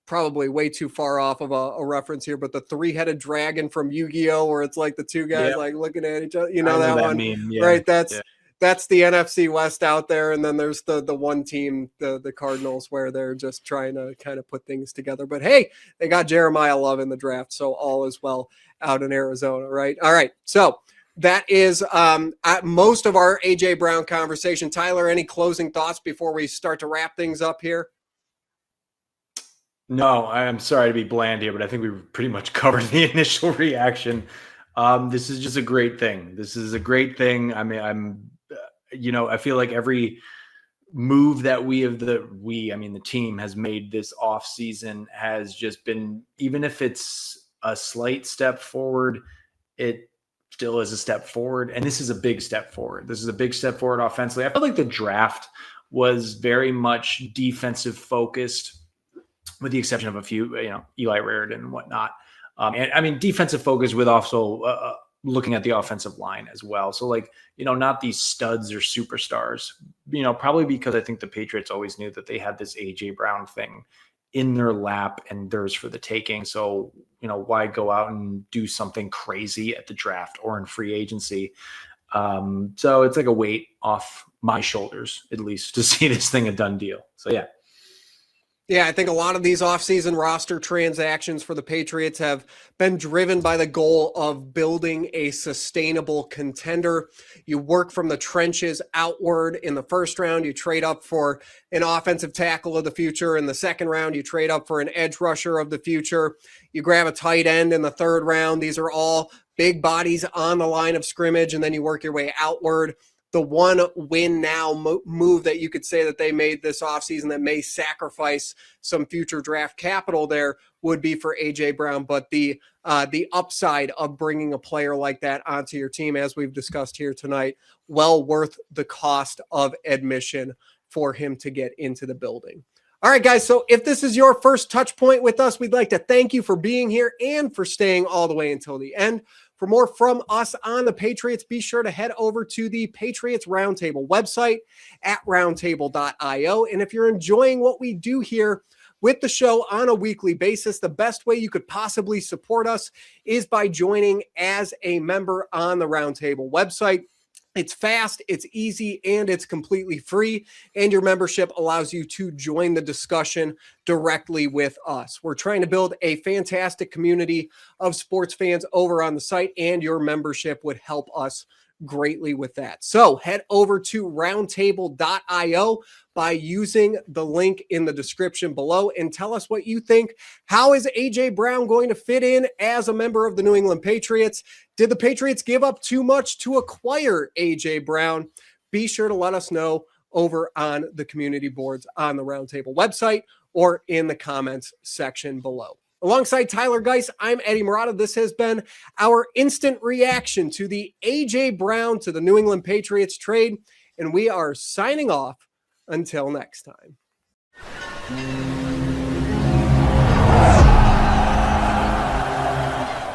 probably way too far off of a reference here, but the three-headed dragon from Yu-Gi-Oh, where it's like the two guys like looking at each other. You know that one, right? That's the NFC West out there, and then there's the one team, the Cardinals, where they're just trying to kind of put things together. But hey, they got Jeremiah Love in the draft, so all is well out in Arizona, right? All right, so that is most of our A.J. Brown conversation. Tyler, any closing thoughts before we start to wrap things up here? No, I'm sorry to be bland here, but I think we pretty much covered the initial reaction. This is just a great thing. This is a great thing. I mean, I feel like every move that the team has made this offseason has just been, even if it's a slight step forward, it still is a step forward. And this is a big step forward. This is a big step forward offensively. I feel like the draft was very much defensive focused, with the exception of a few, Eli Raridan and whatnot. Defensive focus with also looking at the offensive line as well. So not these studs or superstars, probably because I think the Patriots always knew that they had this A.J. Brown thing in their lap and theirs for the taking. So, why go out and do something crazy at the draft or in free agency? So it's like a weight off my shoulders, at least, to see this thing a done deal. So, yeah. Yeah, I think a lot of these offseason roster transactions for the Patriots have been driven by the goal of building a sustainable contender. You work from the trenches outward in the first round. You trade up for an offensive tackle of the future. In the second round, you trade up for an edge rusher of the future. You grab a tight end in the third round. These are all big bodies on the line of scrimmage, and then you work your way outward. The one win now move that you could say that they made this offseason that may sacrifice some future draft capital there would be for A.J. Brown. But the upside of bringing a player like that onto your team, as we've discussed here tonight, well worth the cost of admission for him to get into the building. All right, guys. So if this is your first touch point with us, we'd like to thank you for being here and for staying all the way until the end. For more from us on the Patriots, be sure to head over to the Patriots Roundtable website at roundtable.io. And if you're enjoying what we do here, with the show on a weekly basis. The best way you could possibly support us is by joining as a member on the Roundtable website. It's fast, it's easy, and it's completely free. And your membership allows you to join the discussion directly with us. We're trying to build a fantastic community of sports fans over on the site, and your membership would help us greatly with that. So head over to roundtable.io by using the link in the description below and tell us what you think. How is A.J. Brown going to fit in as a member of the New England Patriots? Did the Patriots give up too much to acquire A.J. Brown? Be sure to let us know over on the community boards on the Roundtable website or in the comments section below. Alongside Tyler Geis, I'm Eddie Murata. This has been our instant reaction to the A.J. Brown to the New England Patriots trade, and we are signing off until next time.